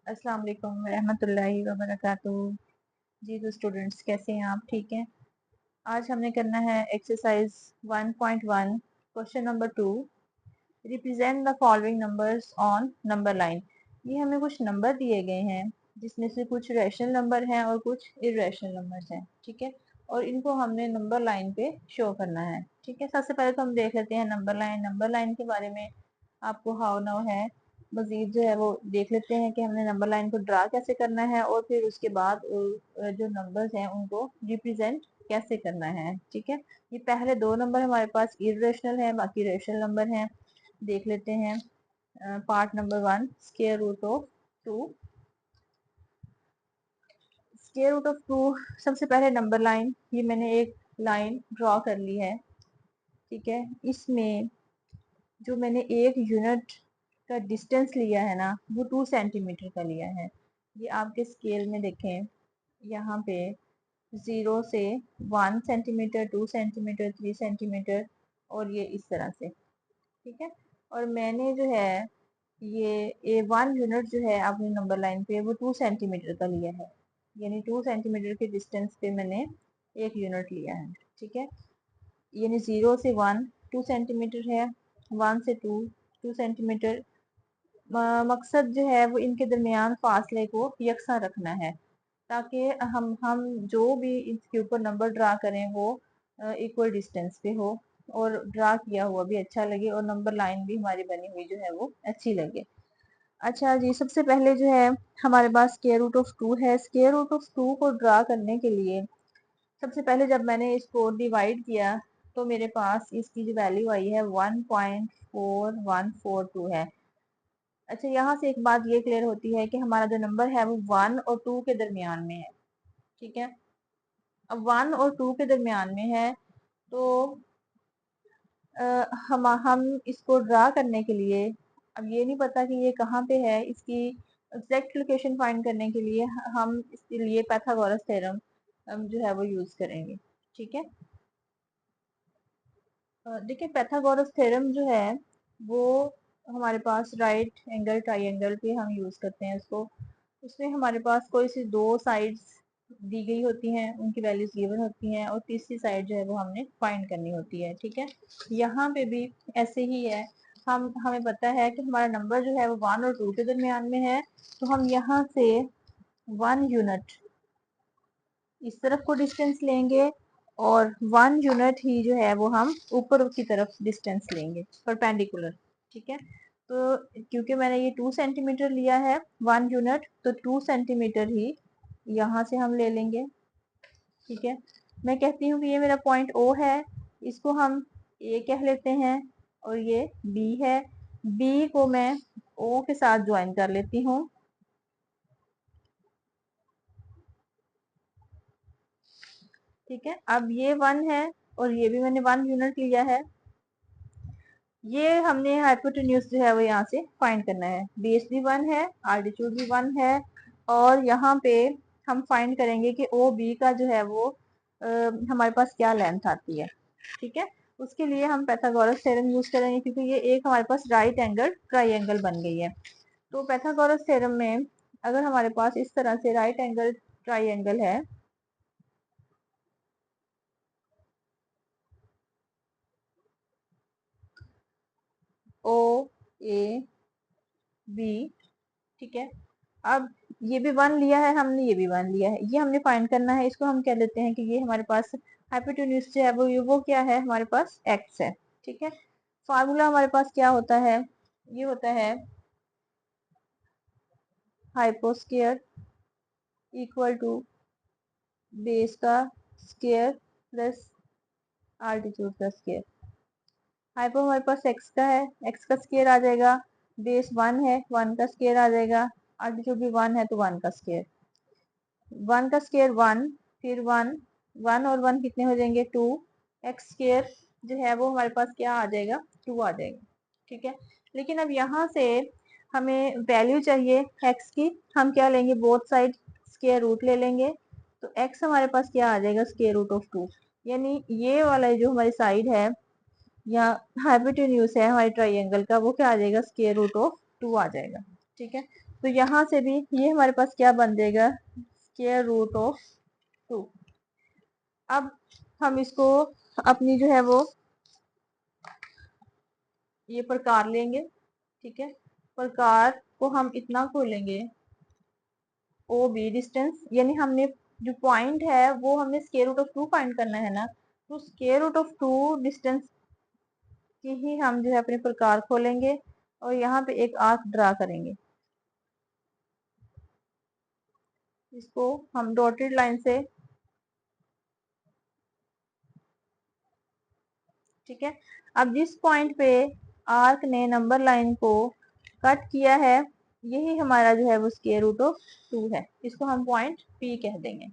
अस्सलाम वालेकुम रहमतुल्लाहि व बरकातुहू। जी तो स्टूडेंट्स कैसे हैं आप? ठीक हैं। आज हमने करना है exercise 1.1 question number 2। Represent the following numbers on number line. ये हमें कुछ नंबर दिए गए हैं जिसमें से कुछ रैशनल नंबर हैं और कुछ इरेशनल नंबर्स हैं। ठीक है, और इनको हमने नंबर लाइन पे शो करना है। ठीक है, सबसे पहले तो हम देख लेते हैं नंबर लाइन। नंबर लाइन के बारे में आपको हाउ नाउ है, मजीद जो है वो देख लेते हैं कि हमने नंबर लाइन को ड्रा कैसे करना है और फिर उसके बाद जो नंबर्स हैं उनको रिप्रेजेंट कैसे करना है। ठीक है, ये पहले दो नंबर हमारे पास इरेशनल है, बाकी रेशनल नंबर हैं। देख लेते हैं part number 1, square root of 2। Square root of 2, सबसे पहले नंबर लाइन, ये मैंने एक लाइन ड्रॉ कर ली है। ठीक है, इसमें जो मैंने एक यूनिट का डिस्टेंस लिया है ना, वो 2 सेंटीमीटर का लिया है। ये आपके स्केल में देखें, यहाँ पे 0 से 1 सेंटीमीटर, 2 सेंटीमीटर, 3 सेंटीमीटर और ये इस तरह से। ठीक है, और मैंने जो है ये 1 यूनिट जो है अपनी नंबर लाइन पे वो 2 सेंटीमीटर का लिया है, यानी 2 सेंटीमीटर के डिस्टेंस पे मैंने एक यूनिट लिया है। ठीक है, यानी 0 से 1 2 सेंटीमीटर है, 1 से 2 2 सेंटीमीटर। मकसद जो है वो इनके दरमियान फासले को यकसा रखना है, ताकि हम जो भी इसके ऊपर नंबर ड्रा करें वो इक्वल डिस्टेंस पे हो और ड्रा किया हुआ भी अच्छा लगे और नंबर लाइन भी हमारी बनी हुई जो है वो अच्छी लगे। अच्छा जी, सबसे पहले जो है हमारे पास स्क्वायर रूट ऑफ 2 है। स्क्वायर रूट ऑफ 2 को ड्रा करने के लिए सबसे पहले जब मैंने इसको डिवाइड किया तो मेरे पास इसकी जो वैल्यू आई है 1.4142 है। अच्छा, यहाँ से एक बात ये क्लियर होती है कि हमारा जो नंबर है वो 1 और 2 के दरमियान में है। ठीक है, अब 1 और 2 के दरमियान में है तो हम इसको ड्रा करने के लिए, अब ये नहीं पता कि ये कहाँ पे है, इसकी एग्जैक्ट लोकेशन फाइंड करने के लिए हम इसके लिए पाइथागोरस थ्योरम जो है वो यूज करेंगे। ठीक है, देखिए पाइथागोरस थ्योरम जो है वो हमारे पास राइट एंगल ट्राइंगल पे हम यूज करते हैं उसको। उसमें हमारे पास कोई सी दो साइड्स दी गई होती हैं, उनकी वैल्यूज गिवन होती हैं और तीसरी साइड जो है वो हमने फाइंड करनी होती है। ठीक है, यहाँ पे भी ऐसे ही है। हमें पता है कि हमारा नंबर जो है वो 1 और 2 के दरमियान में है, तो हम यहाँ से 1 यूनिट इस तरफ को डिस्टेंस लेंगे और 1 यूनिट ही जो है वो हम ऊपर की तरफ डिस्टेंस लेंगे परपेंडिकुलर। ठीक है, तो क्योंकि मैंने ये 2 सेंटीमीटर लिया है 1 यूनिट, तो 2 सेंटीमीटर ही यहाँ से हम ले लेंगे। ठीक है, मैं कहती हूँ कि ये मेरा पॉइंट ओ है, इसको हम ए कह लेते हैं और ये बी है। बी को मैं ओ के साथ ज्वाइन कर लेती हूँ। ठीक है, अब ये 1 है और ये भी मैंने 1 यूनिट लिया है। ये हमने हाइपोटेन्यूज जो है वो यहाँ से फाइंड करना है। बेस भी 1 है, आल्टीट्यूड भी 1 है और यहाँ पे हम फाइंड करेंगे कि ओ बी का जो है वो हमारे पास क्या लेंथ आती है। ठीक है, उसके लिए हम पाइथागोरस थ्योरम यूज करेंगे क्योंकि ये एक हमारे पास राइट एंगल ट्राइंगल बन गई है। तो पाइथागोरस थ्योरम में अगर हमारे पास इस तरह से राइट एंगल ट्राइंगल है, ओ ए बी, ठीक है, अब ये भी 1 लिया है हमने, ये भी 1 लिया है, ये हमने फाइंड करना है। इसको हम कह लेते हैं कि ये हमारे पास हाइपोटेन्यूज जो है वो क्या है, हमारे पास एक्स है। ठीक है, फार्मूला हमारे पास क्या होता है, ये होता है हाइपोस्केयर इक्वल टू बेस का स्केयर प्लस आल्टीट्यूड का स्केयर। हाइपो हमारे पास एक्स का है, एक्स का स्केयर आ जाएगा, बेस 1 है 1 का स्केयर आ जाएगा, आल्टीट्यूड भी 1 है तो 1 का स्केयर। 1 का स्केयर 1, फिर 1 1 और 1 कितने हो जाएंगे 2, एक्स स्केयर जो है वो हमारे पास क्या आ जाएगा 2 आ जाएगा। ठीक है, लेकिन अब यहाँ से हमें वैल्यू चाहिए एक्स की, हम क्या लेंगे, बोथ साइड स्केयर रूट ले लेंगे। तो एक्स हमारे पास क्या आ जाएगा स्केयर रूट ऑफ 2, यानी ये वाला जो हमारी साइड है या हाइपोटेन्यूज है हमारे ट्राइंगल का, वो क्या आ जाएगा स्केयर रूट ऑफ 2 आ जाएगा। ठीक है। तो यहाँ से भी ये हमारे पास क्या बन जाएगा, स्क्वायर रूट ऑफ 2। अब हम इसको अपनी जो है वो ये प्रकार लेंगे, ठीक है। प्रकार को हम इतना खोलेंगे, ओ बी डिस्टेंस, यानी हमने जो पॉइंट है वो हमने स्क्वायर रूट ऑफ 2 फाइंड करना है ना, तो स्क्वायर रूट ऑफ 2 डिस्टेंस की ही हम जो है अपने प्रकार खोलेंगे और यहाँ पे एक आर्क ड्रा करेंगे। इसको हम डॉटेड लाइन से, ठीक है। अब जिस पॉइंट पे आर्क ने नंबर लाइन को कट किया है, यही हमारा जो है वो स्क्वायर रूट ऑफ 2 है। इसको हम पॉइंट पी कह देंगे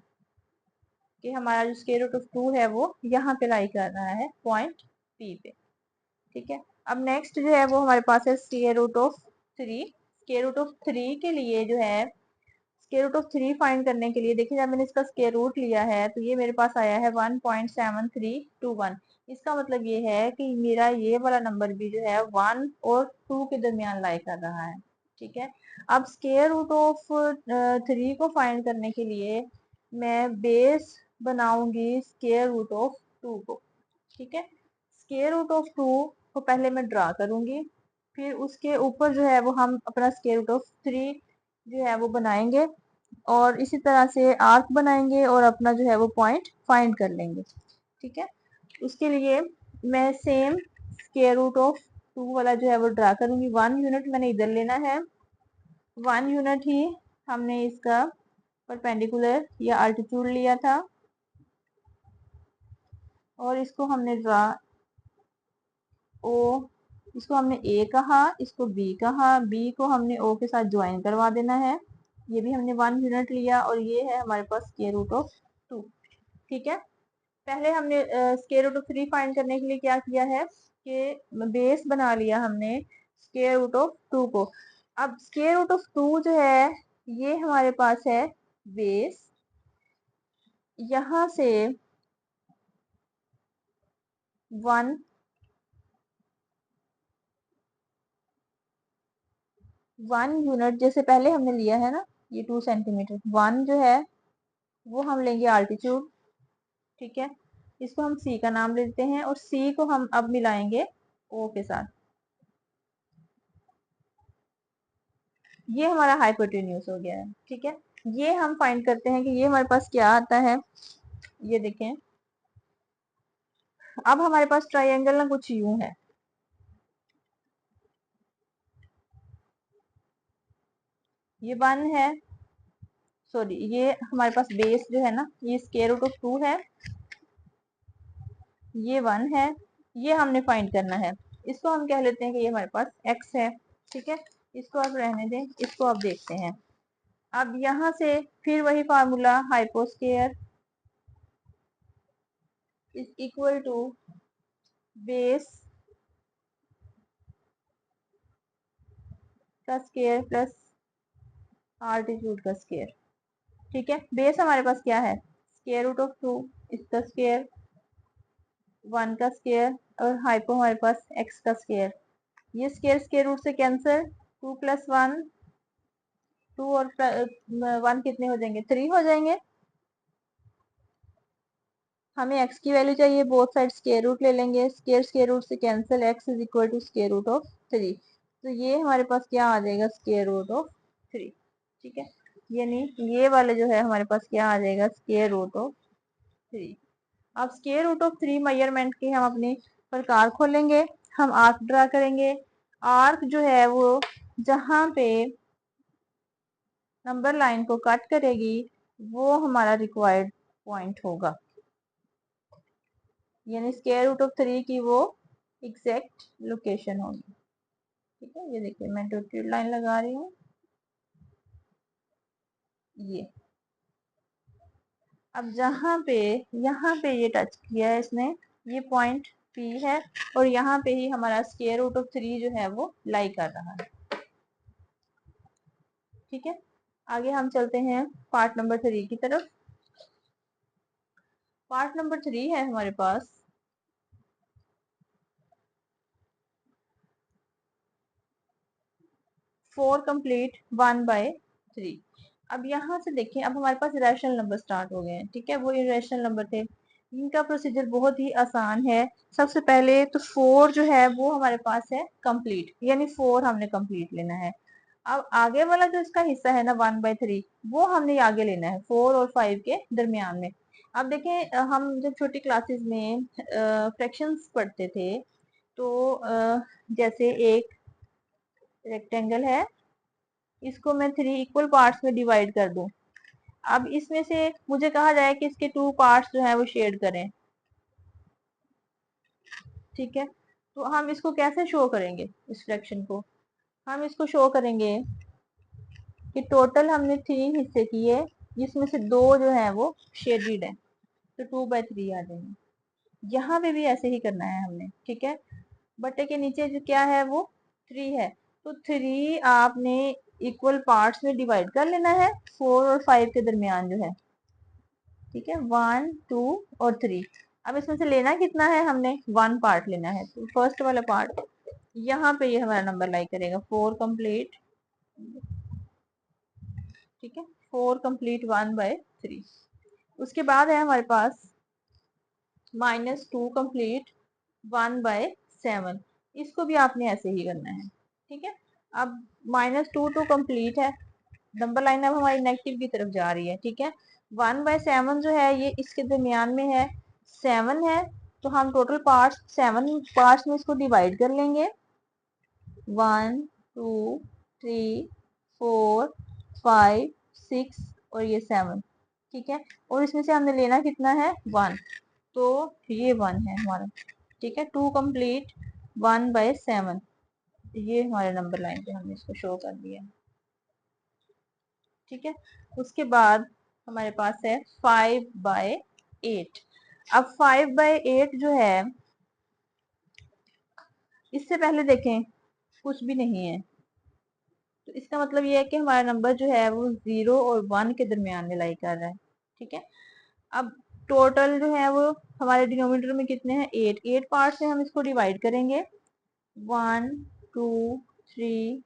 कि हमारा जो स्क्वायर रूट ऑफ 2 है वो यहाँ पे लाई कर रहा है पॉइंट पी पे, ठीक है। अब नेक्स्ट जो है वो हमारे पास है square root of 3। Square root of 3 के लिए जो है, स्क्वायर रूट ऑफ 3 फाइंड करने के लिए देखिए, जब मैंने इसका स्क्वायर रूट लिया है तो ये मेरे पास आया है 1.7321। इसका मतलब ये है कि मेरा ये वाला नंबर भी जो है 1 और 2 के दरमियान लाई कर रहा है, ठीक है। अब स्क्वायर रूट ऑफ 3 को फाइंड करने के लिए मैं बेस बनाऊंगी स्क्वायर रूट ऑफ 2 को, ठीक है। स्क्वायर रूट ऑफ 2 को पहले मैं ड्रा करूंगी, फिर उसके ऊपर जो है वो हम अपना स्क्वायर रूट ऑफ 3 जो है वो बनाएंगे और इसी तरह से आर्क बनाएंगे और अपना जो है वो पॉइंट फाइंड कर लेंगे, ठीक है। उसके लिए मैं सेम स्क्वायर रूट ऑफ 2 वाला जो है वो ड्रा करूंगी। 1 यूनिट मैंने इधर लेना है, 1 यूनिट ही हमने इसका परपेंडिकुलर या अल्टीट्यूड लिया था और इसको हमने ड्रा ओ, इसको हमने ए कहा, इसको बी कहा, बी को हमने ओ के साथ ज्वाइन करवा देना है। ये भी हमने 1 यूनिट लिया और ये है हमारे पास स्क्वायर रूट ऑफ 2, ठीक है। पहले हमने स्क्वायर रूट ऑफ 3 फाइंड करने के लिए क्या किया है कि बेस बना लिया हमने स्क्वायर रूट ऑफ 2 को। अब स्क्वायर रूट ऑफ 2 जो है ये हमारे पास है बेस, यहाँ से 1 यूनिट जैसे पहले हमने लिया है ना, ये 2 सेंटीमीटर, 1 जो है वो हम लेंगे आल्टीट्यूड, ठीक है। इसको हम सी का नाम लेते हैं और सी को हम अब मिलाएंगे ओ के साथ। ये हमारा हाइपोटेन्यूज हो गया है, ठीक है। ये हम फाइंड करते हैं कि ये हमारे पास क्या आता है, ये देखें। अब हमारे पास ट्राइंगल ना कुछ यूं है, ये 1 है, सॉरी ये हमारे पास बेस जो है ना ये स्क्वायर रूट ऑफ 2 है, ये 1 है, ये हमने फाइंड करना है। इसको हम कह लेते हैं कि ये हमारे पास x है, ठीक है। इसको आप रहने दें, इसको आप देखते हैं। अब यहाँ से फिर वही formula, hypo square is equal to base का स्केयर प्लस आल्टीट्यूड का स्केयर, ठीक है। बेस हमारे पास क्या है, स्केयर रूट ऑफ 2, इसका स्केयर, 1 का स्केयर और हाइपो हमारे पास x का स्केयर। ये स्केयर स्केयर रूट से कैंसिल, 2 प्लस 1, 2 और 1 कितने हो जाएंगे, 3 हो जाएंगे। हमें x की वैल्यू चाहिए, बोथ साइड स्केयर रूट ले लेंगे, स्केयर स्केयर रूट से cancel, x is equal to square root of 3। तो ये हमारे पास क्या आ जाएगा, स्केयर रूट ऑफ 3, ठीक है। यानी ये वाले जो है हमारे पास क्या आ जाएगा, स्केयर रूट ऑफ 3। अब स्केयर रूट ऑफ 3 मेजरमेंट के हम अपने प्रकार खोलेंगे, हम आर्क ड्रा करेंगे। आर्क जो है वो जहां पे नंबर लाइन को कट करेगी वो हमारा रिक्वायर्ड पॉइंट होगा, यानी स्क्वायर रूट ऑफ 3 की वो एग्जैक्ट लोकेशन होगी, ठीक है। ये देखिए मैं डॉटेड लाइन लगा रही हूँ, ये अब जहाँ पे यहाँ पे ये टच किया है इसने, ये पॉइंट P है और यहाँ पे ही हमारा स्क्वायर रूट ऑफ 3 जो है वो लाई कर रहा है, ठीक है। आगे हम चलते हैं पार्ट नंबर 3 की तरफ। पार्ट नंबर 3 है हमारे पास 4 4 कंप्लीट 1/3। अब यहाँ से देखें, अब हमारे पास रैशनल नंबर स्टार्ट हो गए हैं, ठीक है। वो इरेशनल नंबर थे, इनका प्रोसीजर बहुत ही आसान है। सबसे पहले तो 4 जो है वो हमारे पास है कंप्लीट, यानी 4 हमने कंप्लीट लेना है। अब आगे वाला जो इसका हिस्सा है ना 1/3, वो हमने आगे लेना है 4 और 5 के दरमियान में। अब देखें, हम जब छोटी क्लासेस में फ्रैक्शंस पढ़ते थे तो जैसे एक रेक्टेंगल है, इसको मैं 3 इक्वल पार्ट्स में डिवाइड कर दूं। अब इसमें से मुझे कहा जाए कि इसके 2 पार्ट्स जो है वो शेड करें, ठीक है। तो हम इसको कैसे शो करेंगे, इस फ्रैक्शन को हम इसको शो करेंगे कि टोटल हमने 3 हिस्से किए, जिसमें से 2 जो है वो शेडेड है, तो 2/3 आ जाएंगे। यहाँ पे भी ऐसे ही करना है हमने, ठीक है। बटे के नीचे जो क्या है वो 3 है, तो 3 आपने इक्वल पार्ट्स में डिवाइड कर लेना है 4 और 5 के दरमियान जो है, ठीक है। 1 2 और 3। अब इसमें से लेना कितना है, हमने 1 पार्ट लेना है, तो फर्स्ट वाला पार्ट यहाँ पे ये हमारा नंबर लाई करेगा 4 कंप्लीट, ठीक है। 4 कंप्लीट 1/3। उसके बाद है हमारे पास -2 कंप्लीट 1/7। इसको भी आपने ऐसे ही करना है, ठीक है। अब -2 तो कंप्लीट है, नंबर लाइन अब हमारी नेगेटिव की तरफ जा रही है, ठीक है। 1/7 जो है ये इसके दरमियान में है, 7 है, तो हम टोटल पार्ट्स 7 पार्ट्स में इसको डिवाइड कर लेंगे। 1 2 3 4 5 6 और ये 7, ठीक है। और इसमें से हमने लेना कितना है 1, तो ये 1 है हमारा, ठीक है। 2 कंप्लीट 1/7, ये हमारे नंबर लाइन पे हमने इसको शो कर दिया, ठीक है। उसके बाद हमारे पास है 5/8। अब 5/8 जो है, इससे पहले देखें कुछ भी नहीं है, तो इसका मतलब ये है कि हमारा नंबर जो है वो 0 और 1 के दरमियान में लाई कर रहा है, ठीक है। अब टोटल जो है वो हमारे डिनोमिनेटर में कितने हैं 8 पार्ट से हम इसको डिवाइड करेंगे। 1 2 3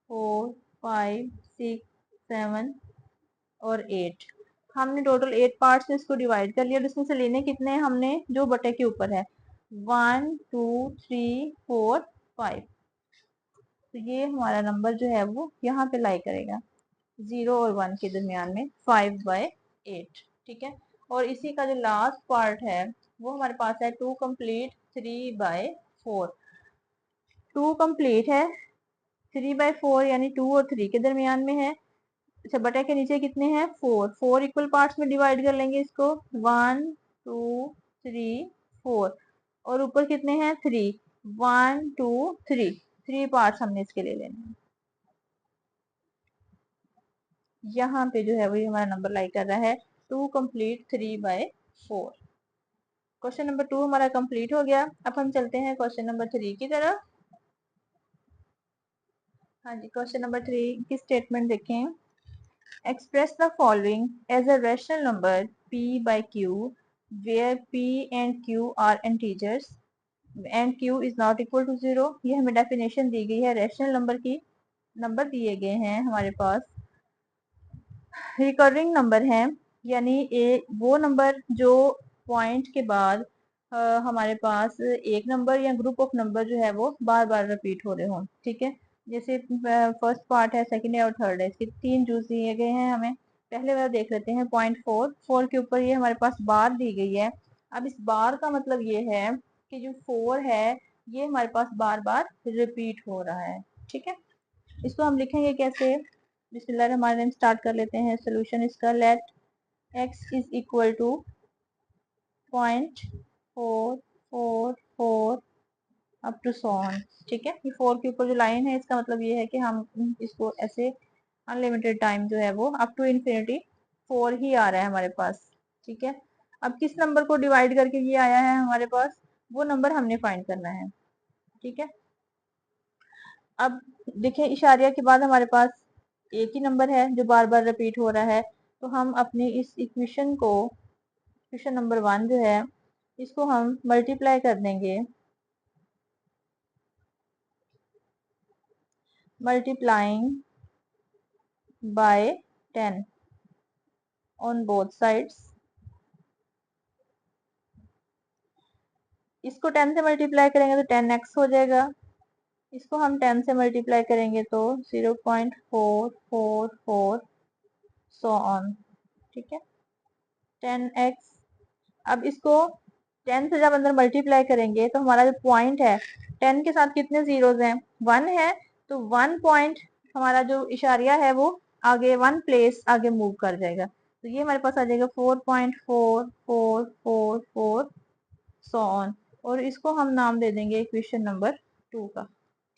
4 5 6 7 और 8, हमने टोटल 8 पार्ट से इसको डिवाइड कर लिया। इसमें से लेने कितने हैं हमने, जो बटे के ऊपर है 1 2 3 4 5, तो ये हमारा नंबर जो है वो यहाँ पे लाई करेगा 0 और 1 के दरमियान में 5/8, ठीक है। और इसी का जो लास्ट पार्ट है वो हमारे पास है 2 कंप्लीट 3/4। 2 कंप्लीट है 3/4, यानी 2 और 3 के दरमियान में है। अच्छा, बटे के नीचे कितने हैं 4 इक्वल पार्ट्स में डिवाइड कर लेंगे इसको, 1 2 3 4, और ऊपर कितने हैं 3, 1 2 3 पार्ट्स हमने इसके ले लेने हैं। यहाँ पे जो है वही हमारा नंबर लाई कर रहा है 2 कंप्लीट 3/4। क्वेश्चन नंबर 2 हमारा कंप्लीट हो गया। अब हम चलते हैं क्वेश्चन नंबर 3 की तरफ। हाँ जी, क्वेश्चन नंबर 3 की स्टेटमेंट देखें। Express the following as a rational number p/q where p and q are integers and q is not equal to 0। ये हमें डेफिनेशन दी गई है रैशनल नंबर की। नंबर दिए गए हैं हमारे पास, रिकरिंग नंबर है, यानी वो नंबर जो पॉइंट के बाद हमारे पास एक नंबर या ग्रुप ऑफ नंबर जो है वो बार बार रिपीट हो रहे हों, ठीक है। जैसे फर्स्ट पार्ट है, सेकंड है और थर्ड है, इसके 3 जूस दिए गए हैं हमें। पहले वाला देख लेते हैं, .4 के ऊपर ये हमारे पास बार दी गई है। अब इस बार का मतलब ये है कि जो 4 है ये हमारे पास बार बार रिपीट हो रहा है, ठीक है। इसको हम लिखेंगे कैसे, बिस्मिल्लाहिर्रहमानिर्रहीम स्टार्ट कर लेते हैं। सोल्यूशन इसका, let x is equal to 0.444 up to so on, ठीक है। ये 4 के ऊपर जो लाइन है इसका मतलब ये है कि हम इसको ऐसे अनलिमिटेड टाइम जो है वो अप टू इन्फिनिटी 4 ही आ रहा है हमारे पास, ठीक है। अब किस नंबर को डिवाइड करके ये आया है हमारे पास, वो नंबर हमने फाइंड करना है, ठीक है। अब देखिए, इशारिया के बाद हमारे पास एक ही नंबर है जो बार बार रिपीट हो रहा है, तो हम अपनी इस इक्वेशन को, इक्वेशन नंबर 1 जो है, इसको हम मल्टीप्लाई कर देंगे, multiplying by 10 on both sides. इसको 10 से मल्टीप्लाई करेंगे तो 10x हो जाएगा। इसको हम 10 से मल्टीप्लाई करेंगे तो 0.444 सो ऑन। ठीक है, 10x। अब इसको 10 से जब अंदर मल्टीप्लाई करेंगे तो हमारा जो पॉइंट है 10 के साथ कितने जीरोज हैं, 1 है, तो 1 पॉइंट हमारा जो इशारिया है वो आगे 1 प्लेस आगे मूव कर जाएगा। तो ये हमारे पास आ जाएगा 4.4444 सो ऑन। और इसको हम नाम दे देंगे इक्वेशन नंबर 2 का।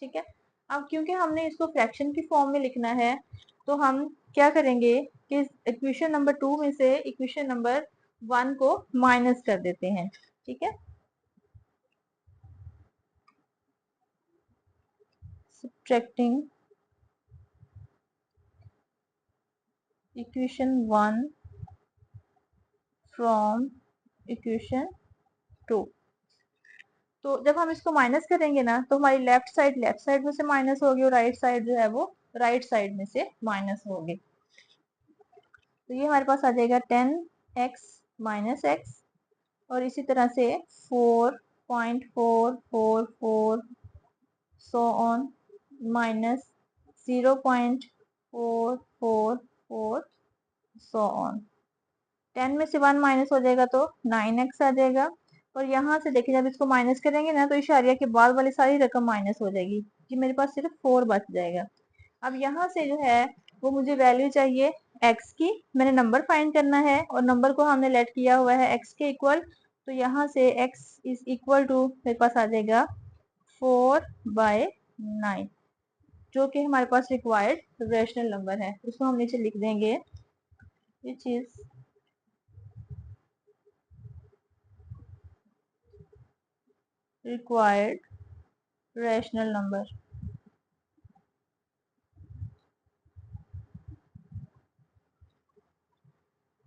ठीक है, अब क्योंकि हमने इसको फ्रैक्शन की फॉर्म में लिखना है तो हम क्या करेंगे कि इक्वेशन नंबर 2 में से इक्वेशन नंबर 1 को माइनस कर देते हैं। ठीक है, सब्ट्रैक्टिंग इक्वेशन 1 फ्रॉम इक्वेशन 2। तो जब हम इसको माइनस करेंगे ना तो हमारी लेफ्ट साइड में से माइनस होगी और राइट साइड जो है वो राइट साइड में से माइनस होगी। तो ये हमारे पास आ जाएगा 10x माइनस एक्स, और इसी तरह से 4.444 सो ऑन माइनस 0.444 सो ऑन। 10 में से 1 माइनस हो जाएगा तो 9x आ जाएगा। और यहाँ से देखिए जब इसको माइनस करेंगे ना तो इशारिया के बाद वाली सारी रकम माइनस हो जाएगी, कि मेरे पास सिर्फ 4 बच जाएगा। अब यहाँ से जो है वो मुझे वैल्यू चाहिए x की, मैंने नंबर फाइंड करना है और नंबर को हमने लेट किया हुआ है x के इक्वल। तो यहाँ से x इज इक्वल टू मेरे पास आ जाएगा 4/9, जो कि हमारे पास रिक्वायर्ड रेशनल नंबर है। उसको हम नीचे लिख देंगे which is required rational number.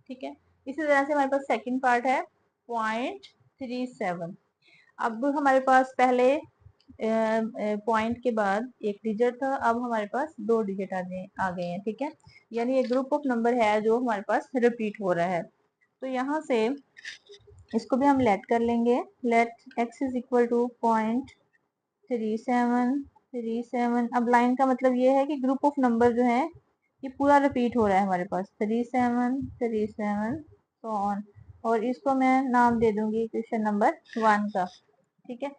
ठीक है, इसी तरह से हमारे पास सेकंड पार्ट है 0.37। अब हमारे पास पहले पॉइंट के बाद एक डिजिट था, अब हमारे पास 2 डिजिट आ गए हैं। ठीक है, यानी ये ग्रुप ऑफ नंबर है जो हमारे पास रिपीट हो रहा है। तो यहाँ से इसको भी हम लेट कर लेंगे। Let x is equal to 0.3737। अब लाइन का मतलब ये है कि ग्रुप ऑफ नंबर जो है ये पूरा रिपीट हो रहा है हमारे पास 3737 सो ऑन। और इसको मैं नाम दे दूंगी क्वेश्चन नंबर 1 का। ठीक है,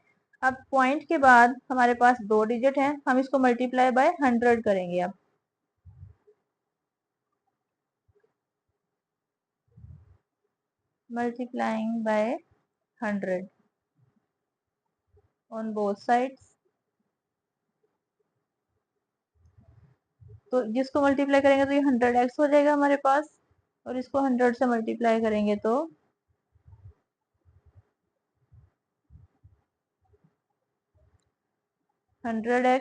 अब पॉइंट के बाद हमारे पास 2 डिजिट हैं, हम इसको मल्टीप्लाई बाय 100 करेंगे। अब multiplying by 100 on both sides. तो जिसको मल्टीप्लाई करेंगे तो ये 100x हो जाएगा हमारे पास, और इसको 100 से मल्टीप्लाई करेंगे तो 100x।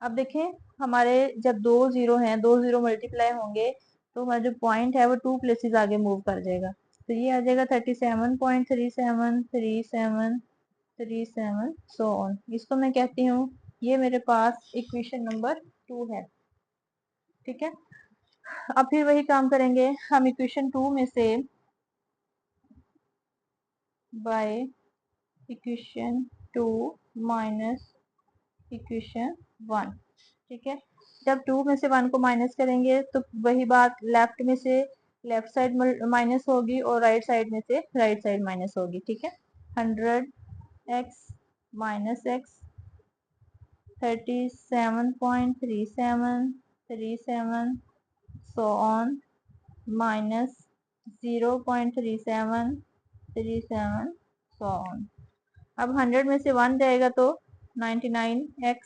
अब देखें हमारे जब 2 जीरो हैं, 2 जीरो मल्टीप्लाई होंगे तो हमारा जो पॉइंट है वो 2 प्लेसेस आगे मूव कर जाएगा। तो ये आ जाएगा 37.373737 सो ऑन। इसको मैं कहती हूँ ये मेरे पास इक्वेशन नंबर 2 है। ठीक है, अब फिर वही काम करेंगे, हम इक्वेशन 2 में से बाय इक्वेशन 2 माइनस इक्वेशन 1। ठीक है, जब 2 में से 1 को माइनस करेंगे तो वही बात लेफ्ट में से लेफ्ट साइड माइनस होगी और राइट साइड में से राइट साइड माइनस होगी। ठीक है, 100x minus x 37.3737 so on minus 0.3737 so on. अब 100 में से 1 जाएगा तो 99x।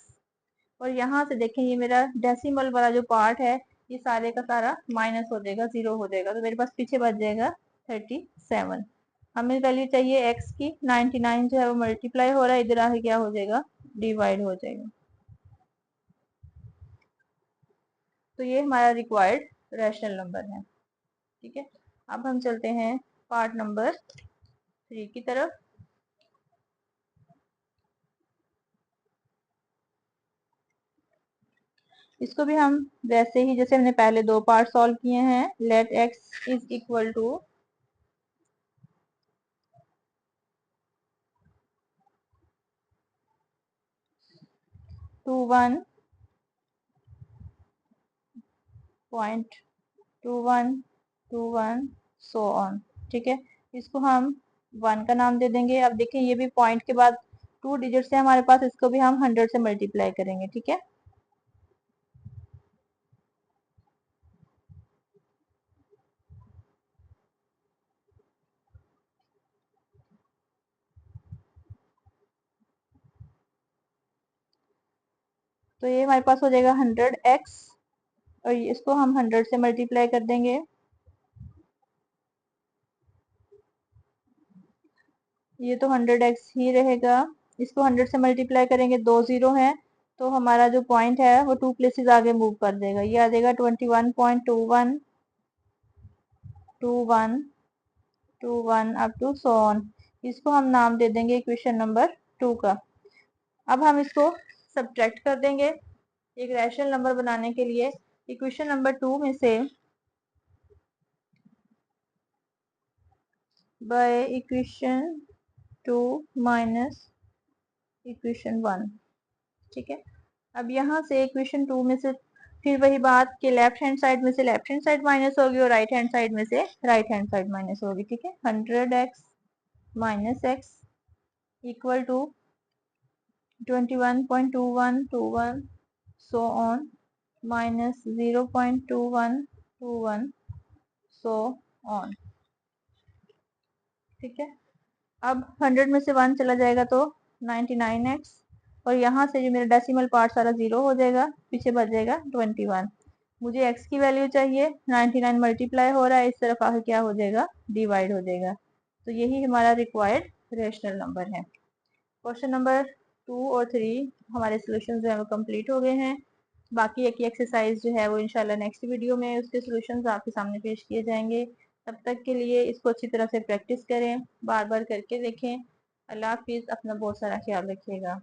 और यहाँ से देखें ये मेरा डेसिमल वाला जो पार्ट है ये सारे का सारा माइनस हो जाएगा, 0 हो जाएगा, तो मेरे पास पीछे बच जाएगा 37। हमें वैल्यू चाहिए x की, 99 जो है वो मल्टीप्लाई हो रहा है, इधर आके क्या हो जाएगा, डिवाइड हो जाएगा। तो ये हमारा रिक्वायर्ड रैशनल नंबर है। ठीक है, अब हम चलते हैं पार्ट नंबर 3 की तरफ। इसको भी हम वैसे ही जैसे हमने पहले दो पार्ट सॉल्व किए हैं, let x is equal to 21.2121 so on. ठीक है, इसको हम 1 का नाम दे देंगे। अब देखें ये भी पॉइंट के बाद 2 डिजिट है हमारे पास, इसको भी हम 100 से मल्टीप्लाई करेंगे। ठीक है, तो ये हमारे पास हो जाएगा 100x, और इसको हम 100 से मल्टीप्लाई कर देंगे। ये तो 100x ही रहेगा। इसको 100 से मल्टीप्लाई करेंगे, 2 जीरो है, तो हमारा जो पॉइंट है वो 2 प्लेसेस आगे मूव कर देगा। ये आ जाएगा 21.2121 अप टू सो ऑन। इसको हम नाम दे देंगे इक्वेशन नंबर 2 का। अब हम इसको सब्ट्रैक्ट कर देंगे एक रैशनल नंबर बनाने के लिए। इक्वेशन नंबर 2 में से बाय इक्वेशन 2 माइनस इक्वेशन 1। ठीक है, अब यहाँ से इक्वेशन 2 में से फिर वही बात कि लेफ्ट हैंड साइड में से लेफ्ट हैंड साइड माइनस होगी और राइट हैंड साइड में से राइट हैंड साइड माइनस होगी। ठीक है, 100x minus x equal to 21.2121 so on minus 0.2121 so on. ठीक है, अब 100 में से 1 चला जाएगा तो 99x, और यहाँ से जो मेरा डेसिमल पार्ट सारा जीरो हो जाएगा, पीछे बच जाएगा 21। मुझे x की वैल्यू चाहिए, 99 मल्टीप्लाई हो रहा है, इस तरफ आके क्या हो जाएगा, डिवाइड हो जाएगा। तो यही हमारा रिक्वायर्ड रेशनल नंबर है। क्वेश्चन नंबर 2 और 3 हमारे सोल्यूशन जो है वो कंप्लीट हो गए हैं। बाकी एक एक्सरसाइज जो है वो इंशाल्लाह नेक्स्ट वीडियो में उसके सोल्यूशन आपके सामने पेश किए जाएंगे। तब तक के लिए इसको अच्छी तरह से प्रैक्टिस करें, बार बार करके देखें। अल्लाह हाफिज़, अपना बहुत सारा ख्याल रखिएगा।